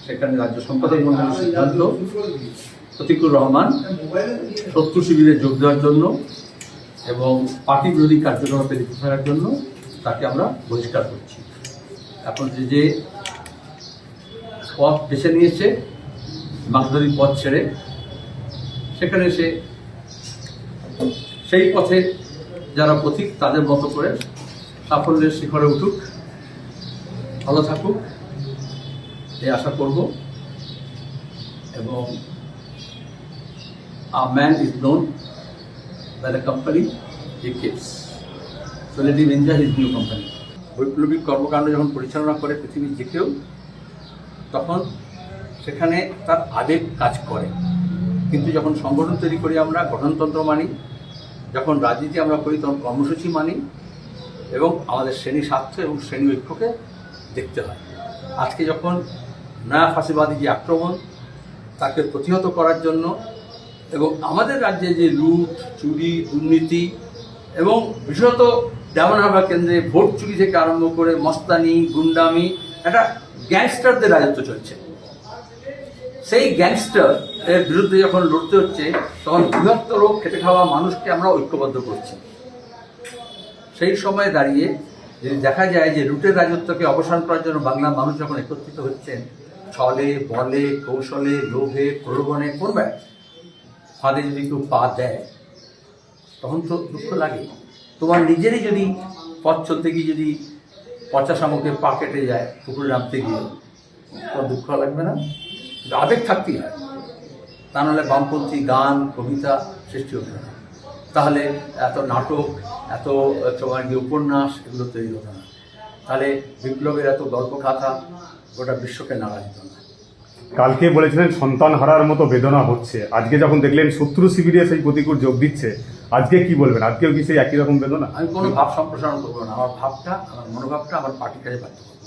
সেখানে রাজ্য সম্পাদক মণ্ডলীর সিদ্ধান্ত প্রতিকুর রহমান শত্রু শিবিরে যোগ দেওয়ার জন্য এবং পার্টি বিরোধী কার্যকলাপে লিপ্ত থাকার জন্য তাকে আমরা বহিষ্কার করছি। এখন যে পথ বেছে নিয়েছে বাংলাদেশী পথ ছেড়ে, সেখানে সে সেই পথে যারা পথিক তাদের মতো করে সাফল্যের শিখরে উঠুক, ভালো থাকুক এই আশা করব। এবং a man is known by the company he keeps, so let him enjoy his new company. বৈপ্লবিক কর্মকাণ্ড যখন পরিচালনা করে পৃথিবীর যে কেউ, তখন সেখানে তার আবেগ কাজ করে। কিন্তু যখন সংগঠন তৈরি করি, আমরা গঠনতন্ত্র মানি, যখন রাজনীতি আমরা করি তখন কর্মসূচি মানি এবং আমাদের শ্রেণী স্বার্থ এবং শ্রেণী ঐক্যকে দেখতে হয়। আজকে যখন নয়া ফাঁসিবাদী যে আক্রমণ, তাকে প্রতিহত করার জন্য এবং আমাদের রাজ্যে যে লুট, চুরি, দুর্নীতি এবং বিশেষত দেওয়ানহাবা কেন্দ্রে ভোট চুরি থেকে আরম্ভ করে মস্তানি, গুন্ডামি, একটা গ্যাংস্টারদের রাজত্ব চলছে। সেই গ্যাংস্টার এর বিরুদ্ধে যখন লড়তে হচ্ছে, তখন বৃহত্তর খেটে খাওয়া মানুষকে আমরা ঐক্যবদ্ধ করছি। সেই সময় দাঁড়িয়ে যদি দেখা যায় যে লুটের রাজত্বকে অবসান করার জন্য বাংলার মানুষ যখন একত্রিত হচ্ছেন, ছলে, বলে, কৌশলে, লোভে, প্রলোভনে, করবে ফাঁদে যদি কেউ পা দেয়, তখন তো দুঃখ লাগে। তোমার নিজেরই যদি পথ চলতে গিয়ে যদি পচা শামুকে পা কেটে যায় পুকুরে নামতে গিয়ে, তোমার দুঃখ লাগবে না? আবেগ থাকতেই হয়, তা নাহলে বামপন্থী গান, কবিতা সৃষ্টি হতো না, তাহলে এত নাটক, এত তোমার যে উপন্যাস, এগুলো তৈরি হতো না, তাহলে বিপ্লবের এত গল্পকথা গোটা বিশ্বকে নাড়া দিত না। কালকে বলেছিলেন সন্তান হারার মতো বেদনা হচ্ছে, আজকে যখন দেখলেন শত্রু শিবিরে সেই প্রতিকূল যোগ দিচ্ছে, আজকে কি বলবেন? আজকেও কি সেই একই রকম বেদনা? আমি কোনো ভাব সম্প্রসারণ করবো না, আমার ভাবটা, আমার মনোভাবটা আমার পার্টির কাছে বাধ্য করবো।